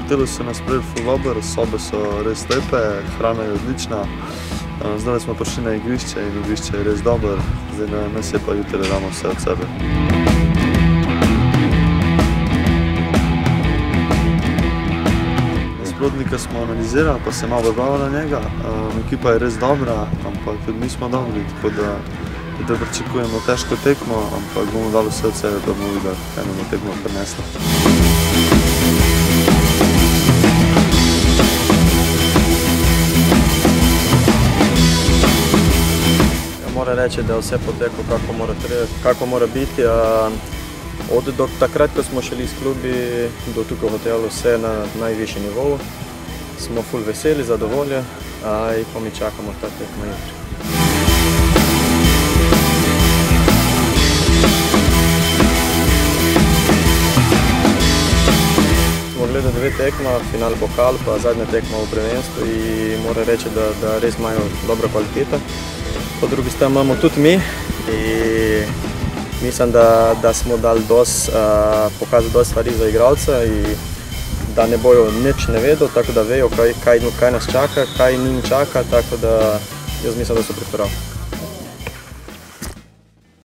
hotelu so nas prijeli ful dobro, sobe so res lepe, hrana je odlična. Zdaj smo prišli na igrišče in igrišče je res dobro, zdaj na nas je pa jutri damo vse od sebe. Nasprotnika smo analizirali, pa se malo bavili na njega. Ekipa je res dobra, ampak tudi mi smo dobri, tako da pričakujemo težko tekmo, ampak bomo dali vse od sebe, da bomo videli, kaj nam bo tekmo prinesla. Moram reči, da je vse poteklo kako mora biti. Od takrat, ko smo šli iz klubi do tukaj v hotelu, vse na najvišji nivou. Smo ful veseli, zadovoljni in pa mi čakamo ta tekmo jutri. Smo gledali dve tekma, final pokal pa zadnja tekma v prvenstvu in moram reči, da res imajo dobro kvaliteto. Po drugi strani imamo tudi mi in mislim, da smo dali pokazali dosti stvari za igralce in da ne bojo nič ne vedo, tako da vejo, kaj nas čaka, kaj njim čaka, tako da jaz mislim, da so pripravljeni.